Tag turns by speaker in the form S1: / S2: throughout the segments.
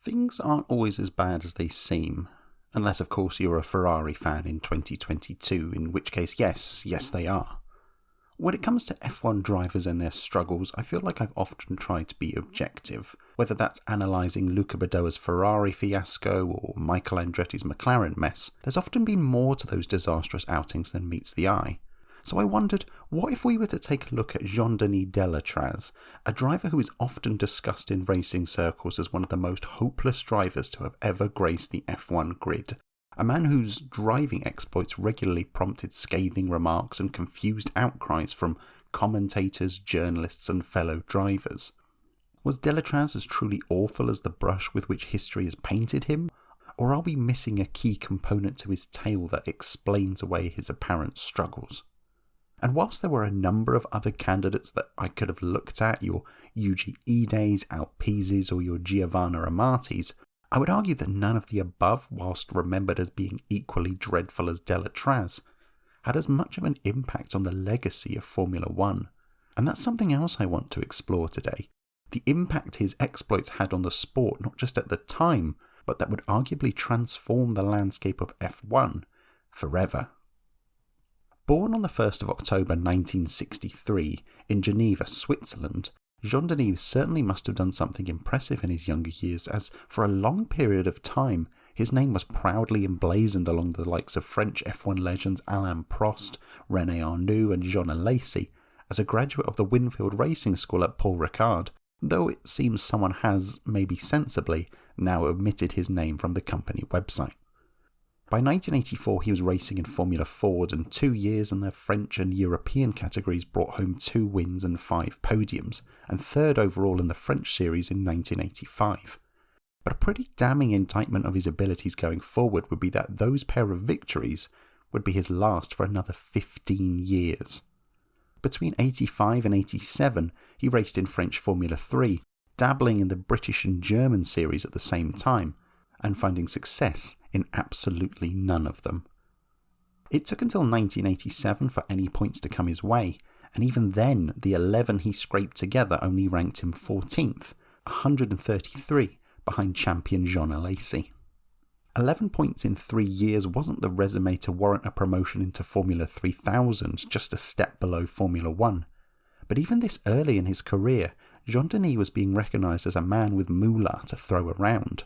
S1: Things aren't always as bad as they seem, unless of course you're a Ferrari fan in 2022, in which case yes they are. When it comes to F1 drivers and their struggles, I feel like I've often tried to be objective, whether that's analysing Luca Badoer's Ferrari fiasco or Michael Andretti's McLaren mess. There's often been more to those disastrous outings than meets the eye. So I wondered, what if we were to take a look at Jean-Denis Delétraz, a driver who is often discussed in racing circles as one of the most hopeless drivers to have ever graced the F1 grid. A man whose driving exploits regularly prompted scathing remarks and confused outcries from commentators, journalists and fellow drivers. Was Delétraz as truly awful as the brush with which history has painted him? Or are we missing a key component to his tale that explains away his apparent struggles? And whilst there were a number of other candidates that I could have looked at, your Yuji Ides, Alpises or your Giovanna Amatis, I would argue that none of the above, whilst remembered as being equally dreadful as Delétraz, had as much of an impact on the legacy of Formula One. And that's something else I want to explore today. The impact his exploits had on the sport, not just at the time, but that would arguably transform the landscape of F1 forever. Born on the 1st of October 1963 in Geneva, Switzerland, Jean-Denis certainly must have done something impressive in his younger years, as for a long period of time his name was proudly emblazoned along the likes of French F1 legends Alain Prost, René Arnoux and Jean Alesi as a graduate of the Winfield Racing School at Paul Ricard, though it seems someone has, maybe sensibly, now omitted his name from the company website. By 1984 he was racing in Formula Ford, and 2 years in the French and European categories brought home 2 wins and 5 podiums, and 3rd overall in the French series in 1985. But a pretty damning indictment of his abilities going forward would be that those pair of victories would be his last for another 15 years. Between 85 and 87 he raced in French Formula 3, dabbling in the British and German series at the same time, and finding success in absolutely none of them. It took until 1987 for any points to come his way, and even then the 11 he scraped together only ranked him 14th, 133 behind champion Jean Alesi. 11 points in 3 years wasn't the resume to warrant a promotion into Formula 3000, just a step below Formula 1. But even this early in his career, Jean-Denis was being recognised as a man with moolah to throw around.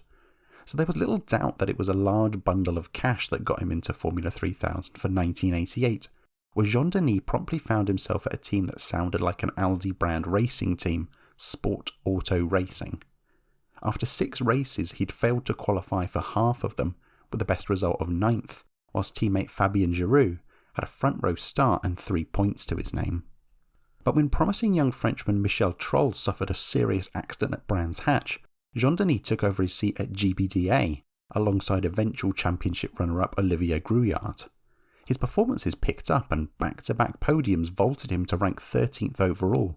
S1: So there was little doubt that it was a large bundle of cash that got him into Formula 3000 for 1988, where Jean-Denis promptly found himself at a team that sounded like an Aldi brand racing team, Sport Auto Racing. After 6 races he'd failed to qualify for half of them, with the best result of 9th, whilst teammate Fabien Giroux had a front row start and 3 points to his name. But when promising young Frenchman Michel Troll suffered a serious accident at Brands Hatch, Jean-Denis took over his seat at GBDA, alongside eventual championship runner-up Olivier Grouillard. His performances picked up, and back-to-back podiums vaulted him to rank 13th overall,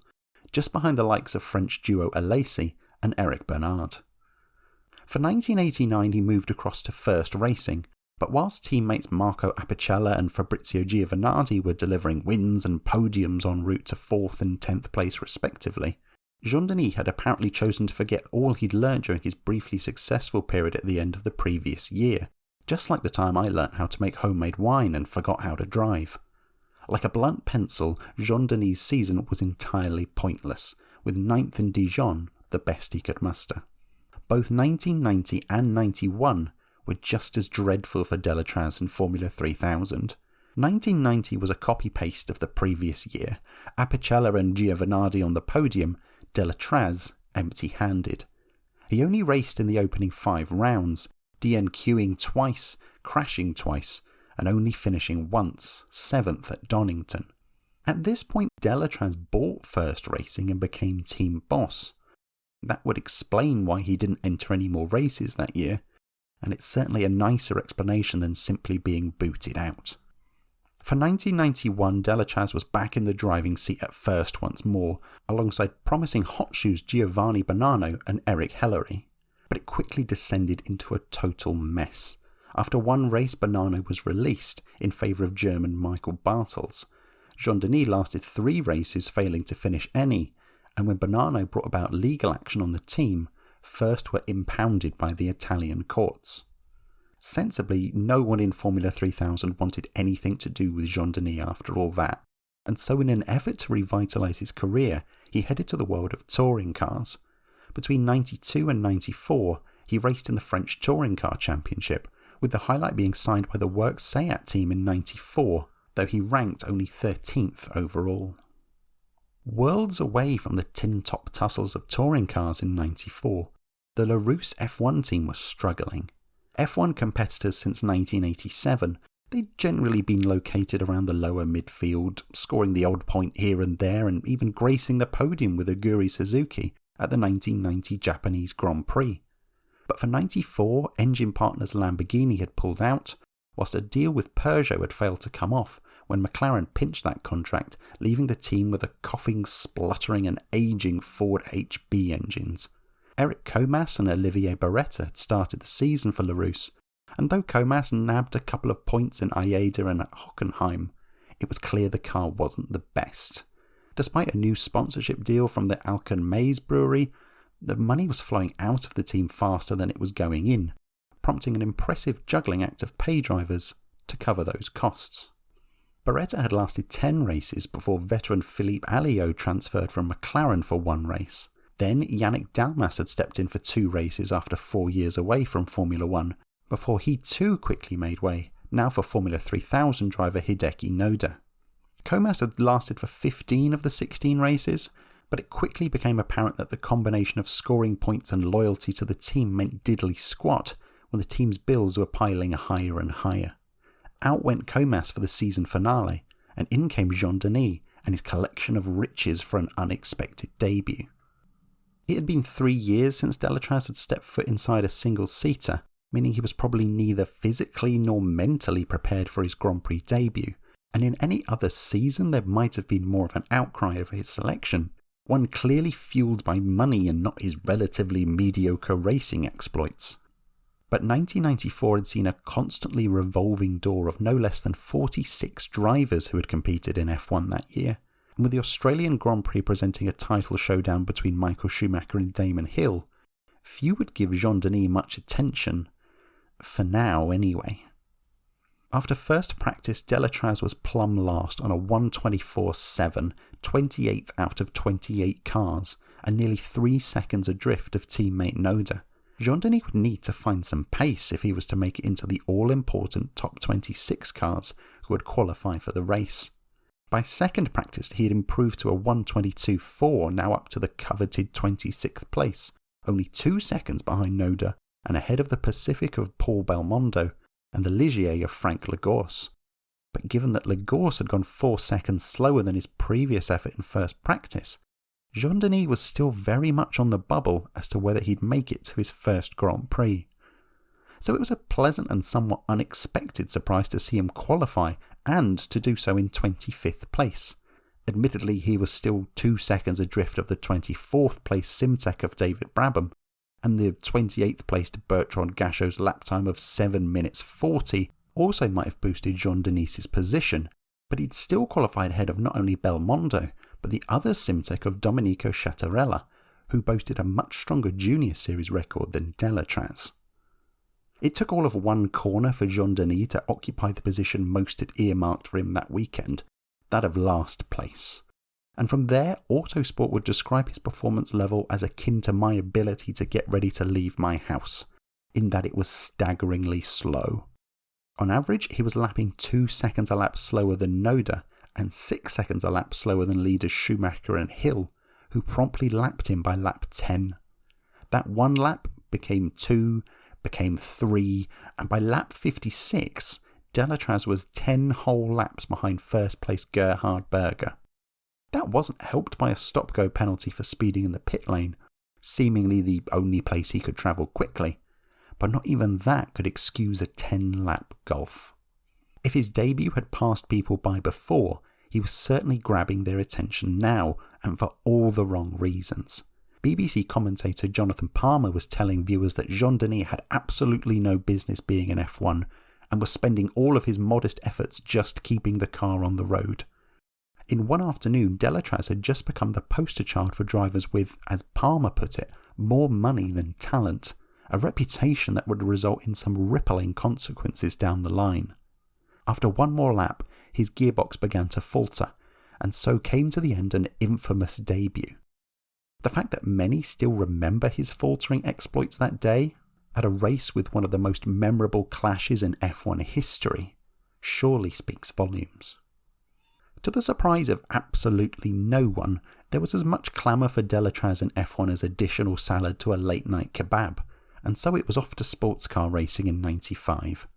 S1: just behind the likes of French duo Alesi and Eric Bernard. For 1989 he moved across to First Racing, but whilst teammates Marco Apicella and Fabrizio Giovanardi were delivering wins and podiums en route to 4th and 10th place respectively, Jean-Denis had apparently chosen to forget all he'd learned during his briefly successful period at the end of the previous year, just like the time I learnt how to make homemade wine and forgot how to drive. Like a blunt pencil, Jean-Denis' season was entirely pointless, with 9th in Dijon the best he could muster. Both 1990 and 91 were just as dreadful for Delétraz in Formula 3000. 1990 was a copy-paste of the previous year, Apicella and Giovanardi on the podium, Delétraz empty-handed. He only raced in the opening 5 rounds, DNQing twice, crashing twice, and only finishing once, 7th at Donington. At this point Delétraz bought First Racing and became team boss. That would explain why he didn't enter any more races that year, and it's certainly a nicer explanation than simply being booted out. For 1991, Delétraz was back in the driving seat at First once more, alongside promising hot shoes Giovanni Bonanno and Eric Hellery. But it quickly descended into a total mess. After one race, Bonanno was released in favour of German Michael Bartels. Jean-Denis lasted 3 races, failing to finish any, and when Bonanno brought about legal action on the team, first were impounded by the Italian courts. Sensibly, no one in Formula 3000 wanted anything to do with Jean-Denis after all that, and so in an effort to revitalise his career, he headed to the world of touring cars. Between 92 and 94, he raced in the French Touring Car Championship, with the highlight being signed by the Works Seat team in 94, though he ranked only 13th overall. Worlds away from the tin-top tussles of touring cars in 94, the Larrousse F1 team was struggling. F1 competitors since 1987, they'd generally been located around the lower midfield, scoring the odd point here and there and even gracing the podium with Aguri Suzuki at the 1990 Japanese Grand Prix. But for 94, engine partners Lamborghini had pulled out, whilst a deal with Peugeot had failed to come off when McLaren pinched that contract, leaving the team with a coughing, spluttering and ageing Ford HB engines. Eric Comas and Olivier Beretta had started the season for Larrousse, and though Comas nabbed a couple of points in Aida and at Hockenheim, it was clear the car wasn't the best. Despite a new sponsorship deal from the Alken Mays brewery, the money was flowing out of the team faster than it was going in, prompting an impressive juggling act of pay drivers to cover those costs. Beretta had lasted 10 races before veteran Philippe Alliot transferred from McLaren for one race. Then Yannick Dalmas had stepped in for 2 races after 4 years away from Formula 1, before he too quickly made way, now for Formula 3000 driver Hideki Noda. Comas had lasted for 15 of the 16 races, but it quickly became apparent that the combination of scoring points and loyalty to the team meant diddly squat, when the team's bills were piling higher and higher. Out went Comas for the season finale, and in came Jean-Denis and his collection of riches for an unexpected debut. It had been 3 years since Delétraz had stepped foot inside a single-seater, meaning he was probably neither physically nor mentally prepared for his Grand Prix debut, and in any other season there might have been more of an outcry over his selection, one clearly fueled by money and not his relatively mediocre racing exploits. But 1994 had seen a constantly revolving door of no less than 46 drivers who had competed in F1 that year, and with the Australian Grand Prix presenting a title showdown between Michael Schumacher and Damon Hill, few would give Jean-Denis much attention, for now anyway. After first practice, Delétraz was plumb last on a 1:24.7, 28th out of 28 cars, and nearly 3 seconds adrift of teammate Noda. Jean-Denis would need to find some pace if he was to make it into the all-important top 26 cars who would qualify for the race. By second practice, he had improved to a 1:22.4, now up to the coveted 26th place, only 2 seconds behind Noda and ahead of the Pacific of Paul Belmondo and the Ligier of Frank Lagorce. But given that Lagorce had gone 4 seconds slower than his previous effort in first practice, Jean-Denis was still very much on the bubble as to whether he'd make it to his first Grand Prix. So it was a pleasant and somewhat unexpected surprise to see him qualify and to do so in 25th place. Admittedly, he was still 2 seconds adrift of the 24th place Simtek of David Brabham, and the 28th placed Bertrand Gachot's lap time of 7 minutes 40 also might have boosted Jean-Denis's position, but he'd still qualified ahead of not only Belmondo, but the other Simtek of Domenico Chattarella, who boasted a much stronger junior series record than Delétraz. It took all of one corner for Jean-Denis to occupy the position most had earmarked for him that weekend, that of last place. And from there, Autosport would describe his performance level as akin to my ability to get ready to leave my house, in that it was staggeringly slow. On average, he was lapping 2 seconds a lap slower than Noda, and 6 seconds a lap slower than leaders Schumacher and Hill, who promptly lapped him by lap 10. That one lap became 2, became 3, and by lap 56, Delétraz was 10 whole laps behind first place Gerhard Berger. That wasn't helped by a stop-go penalty for speeding in the pit lane, seemingly the only place he could travel quickly, but not even that could excuse a 10-lap gulf. If his debut had passed people by before, he was certainly grabbing their attention now, and for all the wrong reasons. BBC commentator Jonathan Palmer was telling viewers that Jean-Denis had absolutely no business being in F1 and was spending all of his modest efforts just keeping the car on the road. In one afternoon, Delétraz had just become the poster child for drivers with, as Palmer put it, more money than talent, a reputation that would result in some rippling consequences down the line. After one more lap, his gearbox began to falter, and so came to the end an infamous debut. The fact that many still remember his faltering exploits that day, at a race with one of the most memorable clashes in F1 history, surely speaks volumes. To the surprise of absolutely no one, there was as much clamour for Delétraz in F1 as additional salad to a late-night kebab, and so it was off to sports car racing in '95.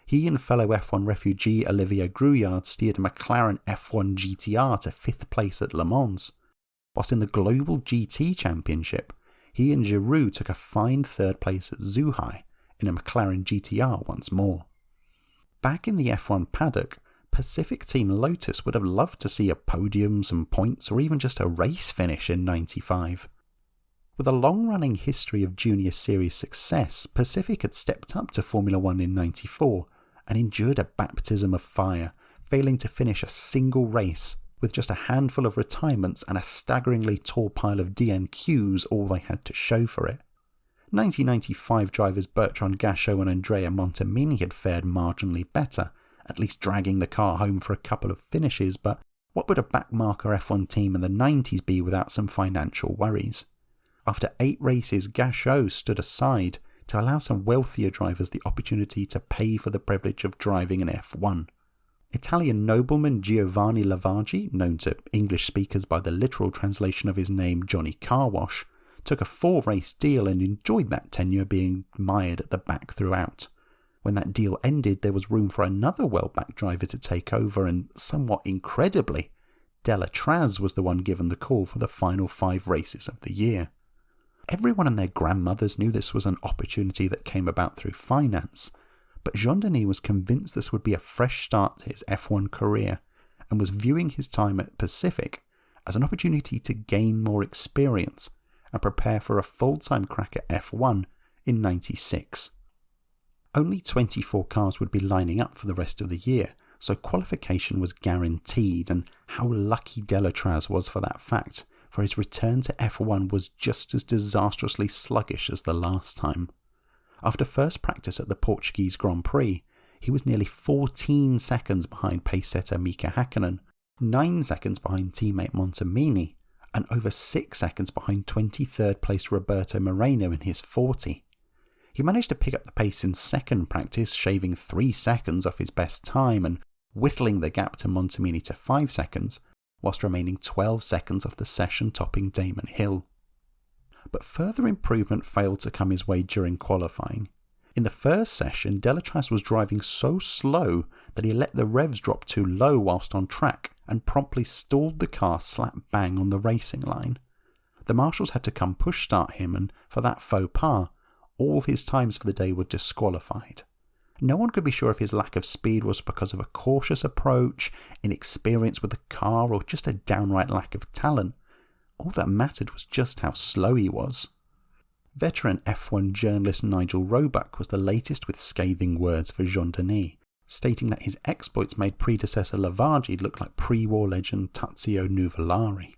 S1: He and fellow F1 refugee Olivier Grouillard steered a McLaren F1 GTR to 5th place at Le Mans, whilst in the Global GT Championship, he and Giroud took a fine 3rd place at Zhuhai in a McLaren GTR once more. Back in the F1 paddock, Pacific Team Lotus would have loved to see a podium, some points, or even just a race finish in '95. With a long-running history of Junior Series success, Pacific had stepped up to Formula One in '94 and endured a baptism of fire, failing to finish a single race, with just a handful of retirements and a staggeringly tall pile of DNQs all they had to show for it. 1995 drivers Bertrand Gachot and Andrea Montemini had fared marginally better, at least dragging the car home for a couple of finishes, but what would a backmarker F1 team in the 90s be without some financial worries? After 8 races, Gachot stood aside to allow some wealthier drivers the opportunity to pay for the privilege of driving an F1. Italian nobleman Giovanni Lavaggi, known to English speakers by the literal translation of his name Johnny Carwash, took a 4-race deal and enjoyed that tenure being mired at the back throughout. When that deal ended, there was room for another well-backed driver to take over, and somewhat incredibly, Delétraz was the one given the call for the final 5 races of the year. Everyone and their grandmothers knew this was an opportunity that came about through finance, but Jean-Denis was convinced this would be a fresh start to his F1 career, and was viewing his time at Pacific as an opportunity to gain more experience and prepare for a full-time crack at F1 in '96. Only 24 cars would be lining up for the rest of the year, so qualification was guaranteed, and how lucky Delétraz was for that fact, for his return to F1 was just as disastrously sluggish as the last time. After first practice at the Portuguese Grand Prix, he was nearly 14 seconds behind pace-setter Mika Häkkinen, 9 seconds behind teammate Montemini, and over 6 seconds behind 23rd placed Roberto Moreno in his 40. He managed to pick up the pace in second practice, shaving 3 seconds off his best time and whittling the gap to Montemini to 5 seconds, whilst remaining 12 seconds off the session-topping Damon Hill. But further improvement failed to come his way during qualifying. In the first session, Delétraz was driving so slow that he let the revs drop too low whilst on track and promptly stalled the car slap bang on the racing line. The marshals had to come push start him, and for that faux pas, all his times for the day were disqualified. No one could be sure if his lack of speed was because of a cautious approach, inexperience with the car, or just a downright lack of talent. All that mattered was just how slow he was. Veteran F1 journalist Nigel Roebuck was the latest with scathing words for Jean-Denis, stating that his exploits made predecessor Lavaggi look like pre-war legend Tazio Nuvolari.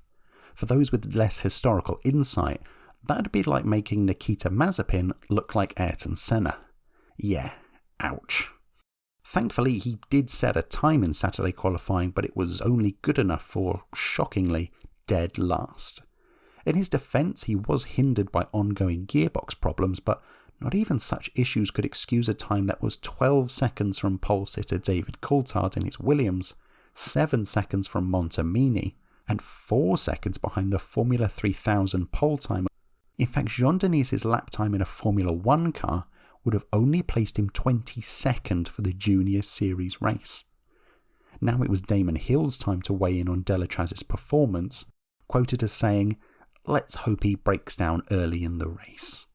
S1: For those with less historical insight, that would be like making Nikita Mazepin look like Ayrton Senna. Yeah, ouch. Thankfully, he did set a time in Saturday qualifying, but it was only good enough for, shockingly, dead last. In his defence, he was hindered by ongoing gearbox problems, but not even such issues could excuse a time that was 12 seconds from pole sitter David Coulthard in his Williams, 7 seconds from Montemini, and 4 seconds behind the Formula 3000 pole timer. In fact, Jean-Denis' lap time in a Formula 1 car would have only placed him 22nd for the Junior Series race. Now it was Damon Hill's time to weigh in on Delétraz's performance, quoted as saying, "Let's hope he breaks down early in the race."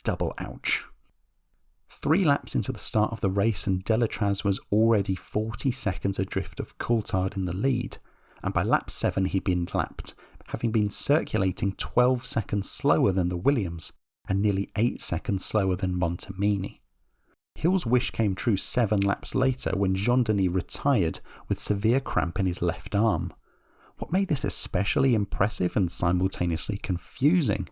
S1: Double ouch. 3 laps into the start of the race and Delétraz was already 40 seconds adrift of Coulthard in the lead, and by lap 7 he'd been lapped, having been circulating 12 seconds slower than the Williams and nearly 8 seconds slower than Montemini. Hill's wish came true 7 laps later when Jean-Denis retired with severe cramp in his left arm. What made this especially impressive and simultaneously confusing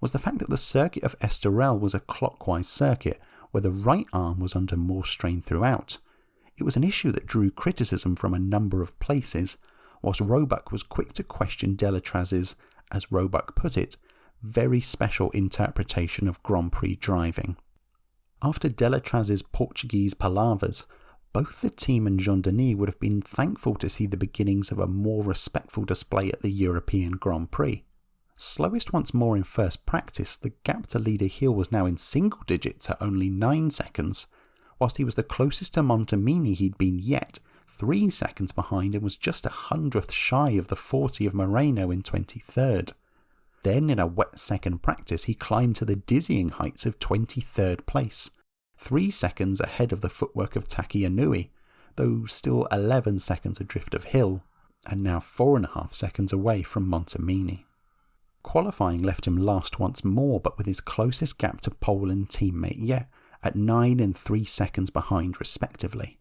S1: was the fact that the circuit of Estoril was a clockwise circuit where the right arm was under more strain throughout. It was an issue that drew criticism from a number of places, whilst Roebuck was quick to question Delétraz's, as Roebuck put it, very special interpretation of Grand Prix driving. After Delétraz's Portuguese palavers, both the team and Jean-Denis would have been thankful to see the beginnings of a more respectful display at the European Grand Prix. Slowest once more in first practice, the gap to leader Hill was now in single digits at only 9 seconds, whilst he was the closest to Montemini he'd been yet, 3 seconds behind, and was just 100th shy of the 40 of Moreno in 23rd. Then in a wet second practice he climbed to the dizzying heights of 23rd place, 3 seconds ahead of the footwork of Taki Inui, though still 11 seconds adrift of Hill, and now 4.5 seconds away from Montemini. Qualifying left him last once more, but with his closest gap to pole and teammate yet, at 9 and 3 seconds behind respectively.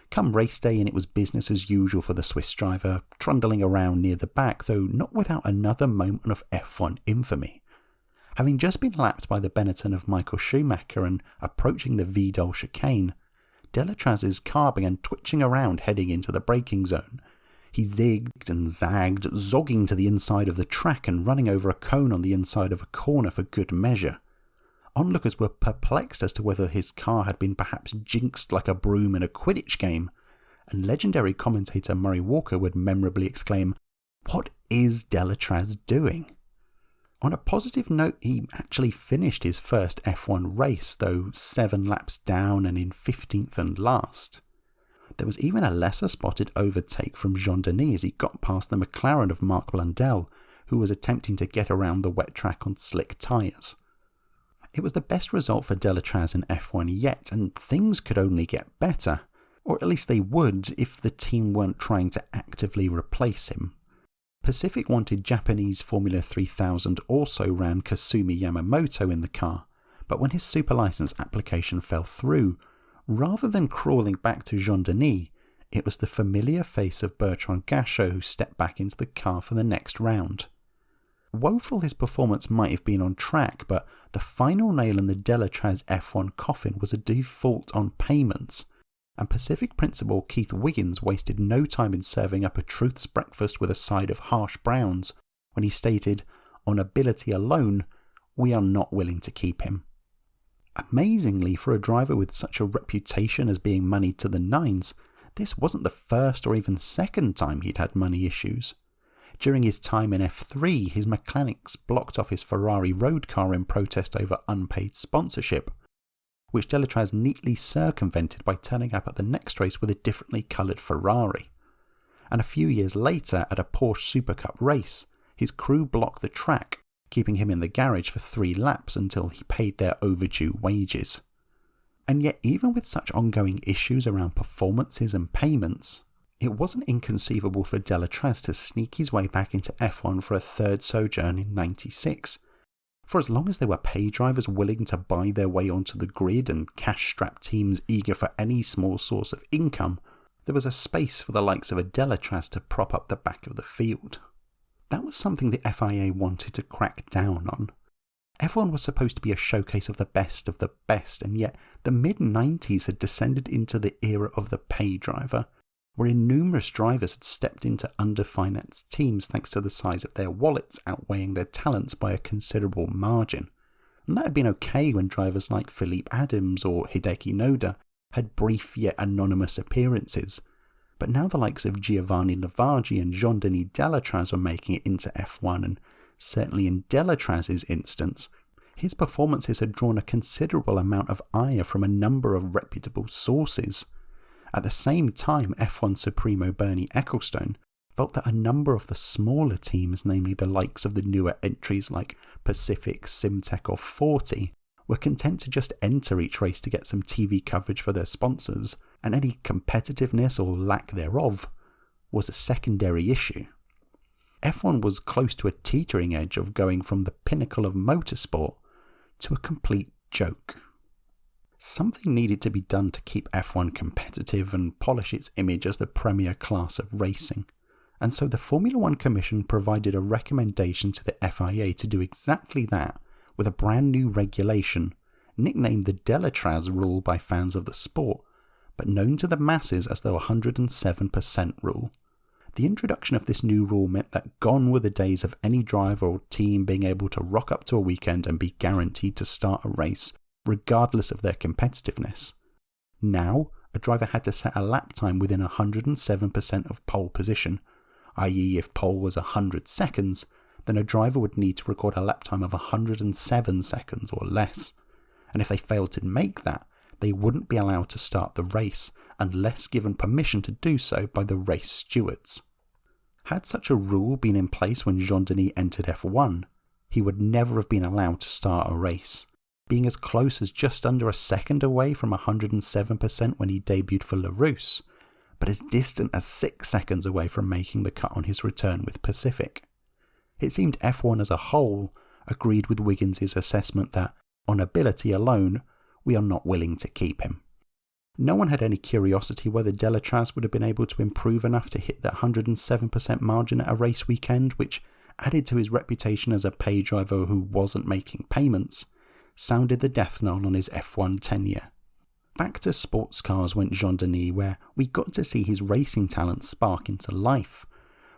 S1: Come race day, and it was business as usual for the Swiss driver, trundling around near the back, though not without another moment of F1 infamy. Having just been lapped by the Benetton of Michael Schumacher and approaching the Vidal chicane, Delétraz's car began twitching around heading into the braking zone. He zigged and zagged, zogging to the inside of the track and running over a cone on the inside of a corner for good measure. Onlookers were perplexed as to whether his car had been perhaps jinxed like a broom in a Quidditch game, and legendary commentator Murray Walker would memorably exclaim, "What is Delétraz doing?" On a positive note, he actually finished his first F1 race, though 7 laps down and in 15th and last. There was even a lesser spotted overtake from Jean-Denis as he got past the McLaren of Marc Blundell, who was attempting to get around the wet track on slick tyres. It was the best result for Delétraz in F1 yet, and things could only get better, or at least they would if the team weren't trying to actively replace him. Pacific wanted Japanese Formula 3000 also ran Kasumi Yamamoto in the car, but when his super license application fell through, rather than crawling back to Jean-Denis, it was the familiar face of Bertrand Gachot who stepped back into the car for the next round. Woeful his performance might have been on track, but the final nail in the Delétraz F1 coffin was a default on payments, and Pacific principal Keith Wiggins wasted no time in serving up a truth's breakfast with a side of harsh browns when he stated, "On ability alone, we are not willing to keep him." Amazingly, for a driver with such a reputation as being moneyed to the nines, this wasn't the first or even second time he'd had money issues. During his time in F3, his mechanics blocked off his Ferrari road car in protest over unpaid sponsorship, which Delétraz neatly circumvented by turning up at the next race with a differently coloured Ferrari. And a few years later, at a Porsche Super Cup race, his crew blocked the track, keeping him in the garage for 3 laps until he paid their overdue wages. And yet, even with such ongoing issues around performances and payments, it wasn't inconceivable for Delétraz to sneak his way back into F1 for a third sojourn in '96. For as long as there were pay drivers willing to buy their way onto the grid and cash-strapped teams eager for any small source of income, there was a space for the likes of a Delétraz to prop up the back of the field. That was something the FIA wanted to crack down on. F1 was supposed to be a showcase of the best, and yet the mid-90s had descended into the era of the pay driver, wherein numerous drivers had stepped into underfinanced teams thanks to the size of their wallets outweighing their talents by a considerable margin. And that had been okay when drivers like Philippe Adams or Hideki Noda had brief yet anonymous appearances. But now the likes of Giovanni Lavaggi and Jean-Denis Delétraz were making it into F1, and certainly in Delétraz's instance, his performances had drawn a considerable amount of ire from a number of reputable sources. At the same time, F1 Supremo Bernie Ecclestone felt that a number of the smaller teams, namely the likes of the newer entries like Pacific, Simtech or 40, were content to just enter each race to get some TV coverage for their sponsors, and any competitiveness or lack thereof was a secondary issue. F1 was close to a teetering edge of going from the pinnacle of motorsport to a complete joke. Something needed to be done to keep F1 competitive and polish its image as the premier class of racing, and so the Formula One Commission provided a recommendation to the FIA to do exactly that with a brand new regulation, nicknamed the Delétraz rule by fans of the sport, but known to the masses as the 107% rule. The introduction of this new rule meant that gone were the days of any driver or team being able to rock up to a weekend and be guaranteed to start a race, regardless of their competitiveness. Now, a driver had to set a lap time within 107% of pole position, i.e. if pole was 100 seconds, then a driver would need to record a lap time of 107 seconds or less. And if they failed to make that, they wouldn't be allowed to start the race unless given permission to do so by the race stewards. Had such a rule been in place when Jean-Denis entered F1, he would never have been allowed to start a race, being as close as just under a second away from 107% when he debuted for Larrousse, but as distant as 6 seconds away from making the cut on his return with Pacific. It seemed F1 as a whole agreed with Wiggins' assessment that, on ability alone, we are not willing to keep him. No one had any curiosity whether Delétraz would have been able to improve enough to hit that 107% margin at a race weekend, which, added to his reputation as a pay driver who wasn't making payments, sounded the death knell on his F1 tenure. Back to sports cars went Jean-Denis, where we got to see his racing talent spark into life.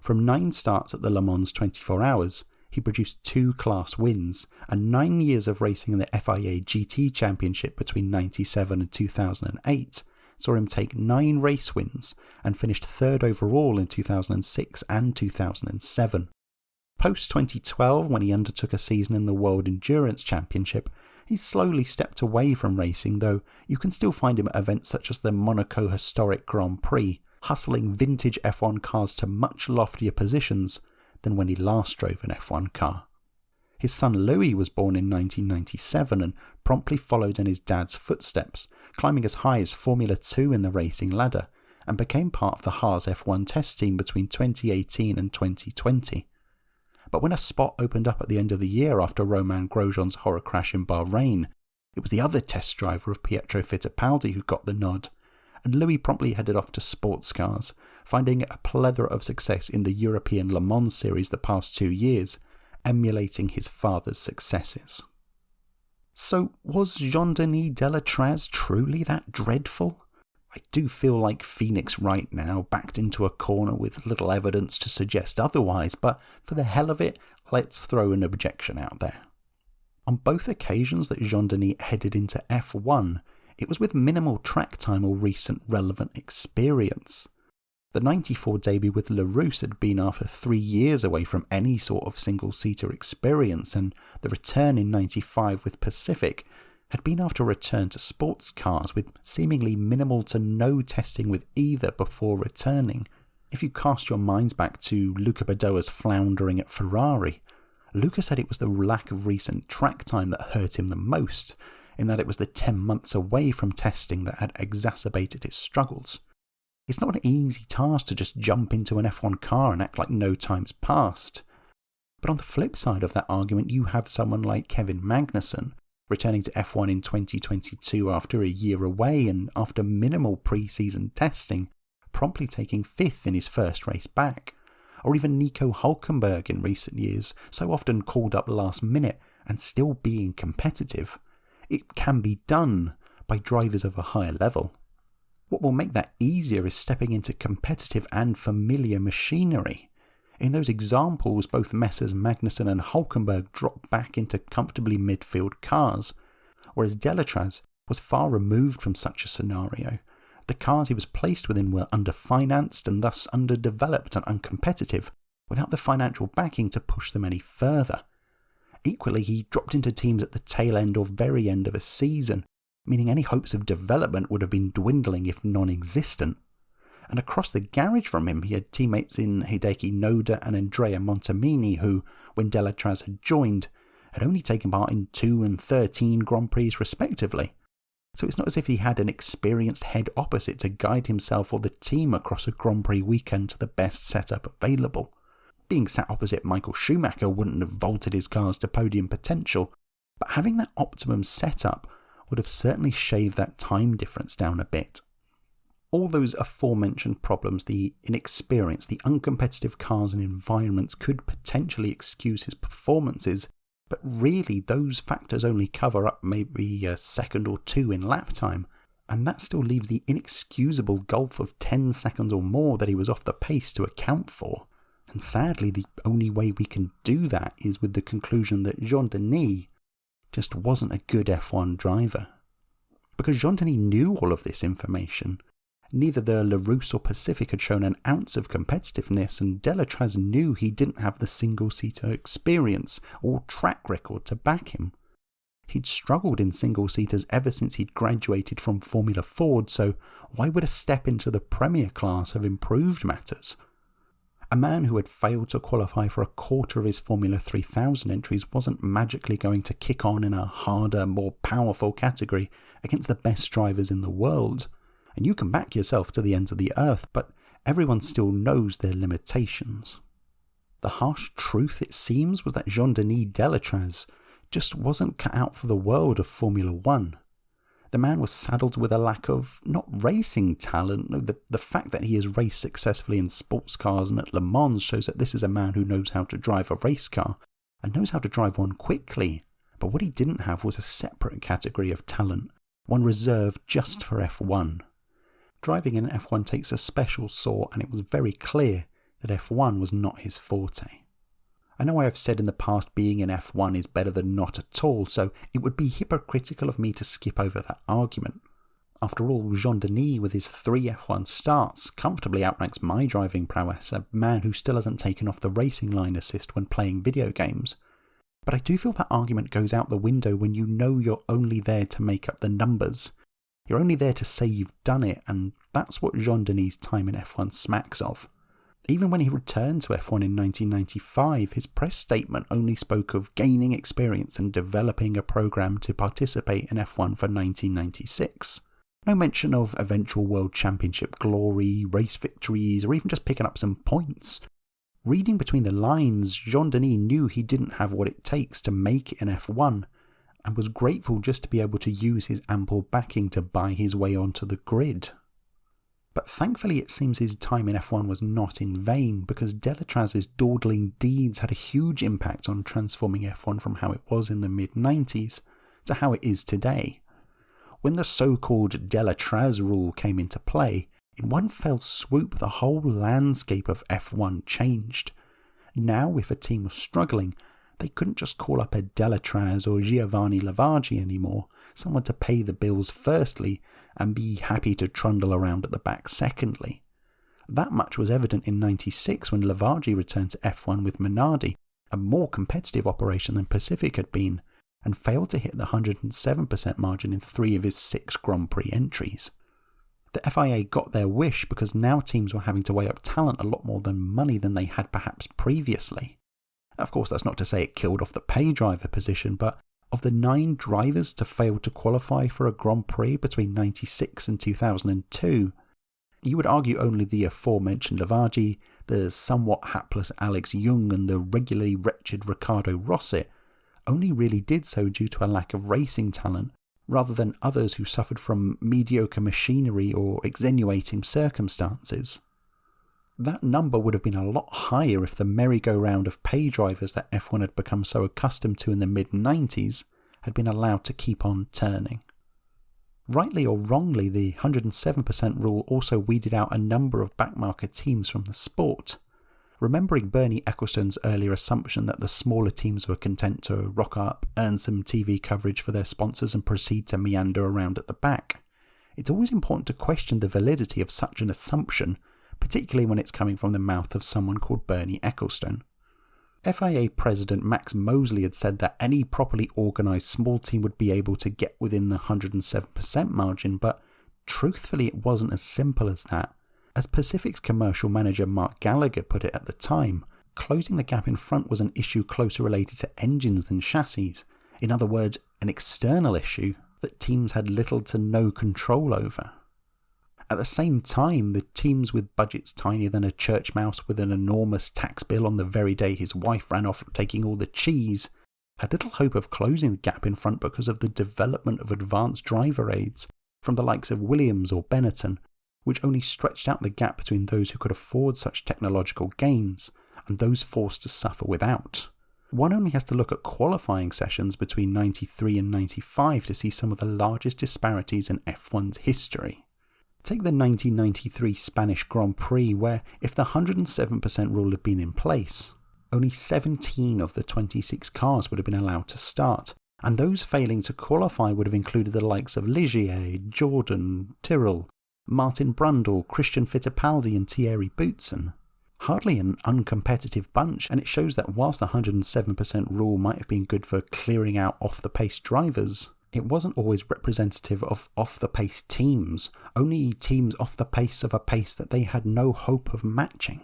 S1: From 9 starts at the Le Mans 24 Hours, he produced 2 class wins, and 9 years of racing in the FIA GT Championship between 1997 and 2008 saw him take 9 race wins and finished 3rd overall in 2006 and 2007. Post-2012, when he undertook a season in the World Endurance Championship, he slowly stepped away from racing, though you can still find him at events such as the Monaco Historic Grand Prix, hustling vintage F1 cars to much loftier positions than when he last drove an F1 car. His son Louis was born in 1997 and promptly followed in his dad's footsteps, climbing as high as Formula 2 in the racing ladder, and became part of the Haas F1 test team between 2018 and 2020. But when a spot opened up at the end of the year after Romain Grosjean's horror crash in Bahrain, it was the other test driver of Pietro Fittipaldi who got the nod, and Louis promptly headed off to sports cars, finding a plethora of success in the European Le Mans series the past 2 years, emulating his father's successes. So was Jean-Denis Delétraz truly that dreadful? I do feel like Phoenix right now, backed into a corner with little evidence to suggest otherwise, but for the hell of it, let's throw an objection out there. On both occasions that Jean-Denis headed into F1, it was with minimal track time or recent relevant experience. The 94 debut with Larrousse had been after 3 years away from any sort of single-seater experience, and the return in 95 with Pacific had been after a return to sports cars with seemingly minimal to no testing with either before returning. If you cast your minds back to Luca Badoer's floundering at Ferrari, Luca said it was the lack of recent track time that hurt him the most, in that it was the 10 months away from testing that had exacerbated his struggles. It's not an easy task to just jump into an F1 car and act like no time's passed. But on the flip side of that argument, you have someone like Kevin Magnussen, returning to F1 in 2022 after a year away and after minimal pre-season testing, promptly taking 5th in his first race back. Or even Nico Hülkenberg in recent years, so often called up last minute and still being competitive. It can be done by drivers of a higher level. What will make that easier is stepping into competitive and familiar machinery. In those examples, both Messrs Magnussen and Hülkenberg dropped back into comfortably midfield cars, whereas Delétraz was far removed from such a scenario. The cars he was placed within were underfinanced and thus underdeveloped and uncompetitive, without the financial backing to push them any further. Equally, he dropped into teams at the tail end or very end of a season, meaning any hopes of development would have been dwindling if non-existent. And across the garage from him, he had teammates in Hideki Noda and Andrea Montemini who, when Delétraz had joined, had only taken part in 2 and 13 Grand Prix respectively. So it's not as if he had an experienced head opposite to guide himself or the team across a Grand Prix weekend to the best setup available. Being sat opposite Michael Schumacher wouldn't have vaulted his cars to podium potential, but having that optimum setup would have certainly shaved that time difference down a bit. All those aforementioned problems, the inexperience, the uncompetitive cars and environments could potentially excuse his performances, but really those factors only cover up maybe a second or two in lap time, and that still leaves the inexcusable gulf of 10 seconds or more that he was off the pace to account for. And sadly, the only way we can do that is with the conclusion that Jean-Denis just wasn't a good F1 driver. Because Jean-Denis knew all of this information. Neither the Larrousse or Pacific had shown an ounce of competitiveness, and Delétraz knew he didn't have the single-seater experience or track record to back him. He'd struggled in single-seaters ever since he'd graduated from Formula Ford, so why would a step into the Premier class have improved matters? A man who had failed to qualify for a quarter of his Formula 3000 entries wasn't magically going to kick on in a harder, more powerful category against the best drivers in the world. And you can back yourself to the ends of the earth, but everyone still knows their limitations. The harsh truth, it seems, was that Jean-Denis Delétraz just wasn't cut out for the world of Formula 1. The man was saddled with a lack of, not racing talent, no, the fact that he has raced successfully in sports cars and at Le Mans shows that this is a man who knows how to drive a race car, and knows how to drive one quickly. But what he didn't have was a separate category of talent, one reserved just for F1. Driving in F1 takes a special sort, and it was very clear that F1 was not his forte. I know I have said in the past being in F1 is better than not at all, so it would be hypocritical of me to skip over that argument. After all, Jean-Denis, with his 3 F1 starts, comfortably outranks my driving prowess, a man who still hasn't taken off the racing line assist when playing video games. But I do feel that argument goes out the window when you know you're only there to make up the numbers. You're only there to say you've done it, and that's what Jean-Denis' time in F1 smacks of. Even when he returned to F1 in 1995, his press statement only spoke of gaining experience and developing a program to participate in F1 for 1996. No mention of eventual World Championship glory, race victories, or even just picking up some points. Reading between the lines, Jean-Denis knew he didn't have what it takes to make it in F1, and was grateful just to be able to use his ample backing to buy his way onto the grid. But thankfully it seems his time in F1 was not in vain, because Delétraz's dawdling deeds had a huge impact on transforming F1 from how it was in the mid-90s to how it is today. When the so-called Delétraz rule came into play, in one fell swoop the whole landscape of F1 changed. Now, if a team was struggling, they couldn't just call up a Delétraz or Giovanni Lavaggi anymore, someone to pay the bills firstly, and be happy to trundle around at the back secondly. That much was evident in '96 when Lavaggi returned to F1 with Minardi, a more competitive operation than Pacific had been, and failed to hit the 107% margin in 3 of his 6 Grand Prix entries. The FIA got their wish because now teams were having to weigh up talent a lot more than money than they had perhaps previously. Of course, that's not to say it killed off the pay driver position, but of the 9 drivers to fail to qualify for a Grand Prix between 96 and 2002, you would argue only the aforementioned Lavaggi, the somewhat hapless Alex Young, and the regularly wretched Riccardo Rosset only really did so due to a lack of racing talent, rather than others who suffered from mediocre machinery or extenuating circumstances. That number would have been a lot higher if the merry-go-round of pay drivers that F1 had become so accustomed to in the mid-90s had been allowed to keep on turning. Rightly or wrongly, the 107% rule also weeded out a number of backmarker teams from the sport. Remembering Bernie Ecclestone's earlier assumption that the smaller teams were content to rock up, earn some TV coverage for their sponsors and proceed to meander around at the back, it's always important to question the validity of such an assumption, particularly when it's coming from the mouth of someone called Bernie Ecclestone. FIA President Max Mosley had said that any properly organised small team would be able to get within the 107% margin, but truthfully it wasn't as simple as that. As Pacific's commercial manager Mark Gallagher put it at the time, closing the gap in front was an issue closer related to engines than chassis. In other words, an external issue that teams had little to no control over. At the same time, the teams with budgets tinier than a church mouse with an enormous tax bill on the very day his wife ran off taking all the cheese had little hope of closing the gap in front because of the development of advanced driver aids from the likes of Williams or Benetton, which only stretched out the gap between those who could afford such technological gains and those forced to suffer without. One only has to look at qualifying sessions between 93 and 95 to see some of the largest disparities in F1's history. Take the 1993 Spanish Grand Prix, where if the 107% rule had been in place, only 17 of the 26 cars would have been allowed to start, and those failing to qualify would have included the likes of Ligier, Jordan, Tyrrell, Martin Brundle, Christian Fittipaldi and Thierry Boutsen. Hardly an uncompetitive bunch, and it shows that whilst the 107% rule might have been good for clearing out off-the-pace drivers, it wasn't always representative of off-the-pace teams, only teams off the pace of a pace that they had no hope of matching.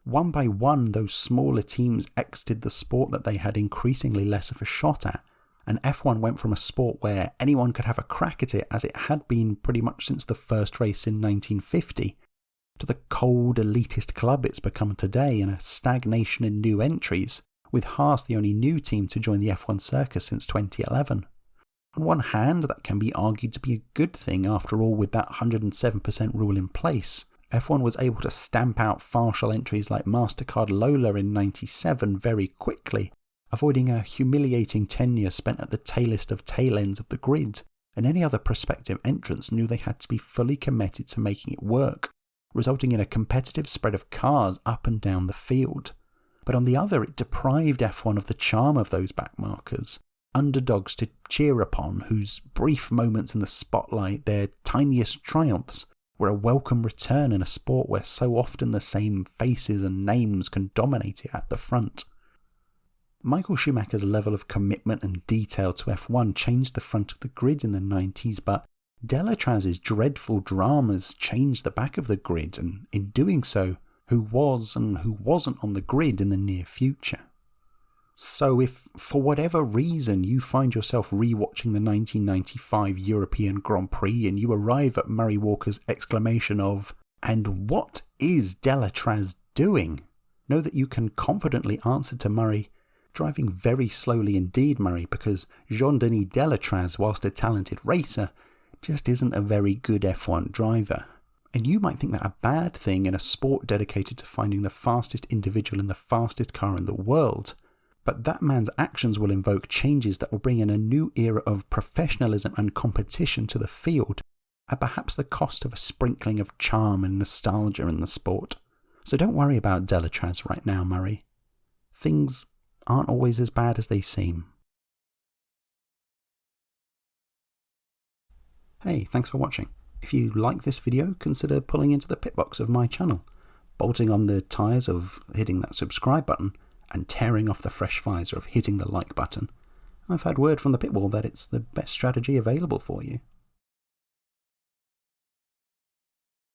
S1: One by one, those smaller teams exited the sport that they had increasingly less of a shot at, and F1 went from a sport where anyone could have a crack at it, as it had been pretty much since the first race in 1950, to the cold elitist club it's become today, and a stagnation in new entries, with Haas the only new team to join the F1 circus since 2011. On one hand, that can be argued to be a good thing. After all, with that 107% rule in place, F1 was able to stamp out partial entries like MasterCard Lola in 97 very quickly, avoiding a humiliating tenure spent at the tailest of tail ends of the grid, and any other prospective entrants knew they had to be fully committed to making it work, resulting in a competitive spread of cars up and down the field. But on the other, it deprived F1 of the charm of those backmarkers, underdogs to cheer upon, whose brief moments in the spotlight, their tiniest triumphs, were a welcome return in a sport where so often the same faces and names can dominate it at the front. Michael Schumacher's level of commitment and detail to F1 changed the front of the grid in the 90s, but Delétraz's dreadful dramas changed the back of the grid, and in doing so, who was and who wasn't on the grid in the near future. So if, for whatever reason, you find yourself rewatching the 1995 European Grand Prix and you arrive at Murray Walker's exclamation of, "And what is Delétraz doing?" know that you can confidently answer to Murray, "Driving very slowly indeed, Murray, because Jean-Denis Delétraz, whilst a talented racer, just isn't a very good F1 driver." And you might think that a bad thing in a sport dedicated to finding the fastest individual in the fastest car in the world, but that man's actions will invoke changes that will bring in a new era of professionalism and competition to the field, at perhaps the cost of a sprinkling of charm and nostalgia in the sport. So don't worry about Delétraz right now, Murray. Things aren't always as bad as they seem. Hey, thanks for watching. If you like this video, consider pulling into the pit box of my channel, bolting on the tyres of hitting that subscribe button, and tearing off the fresh visor of hitting the like button. I've had word from the pit wall that it's the best strategy available for you.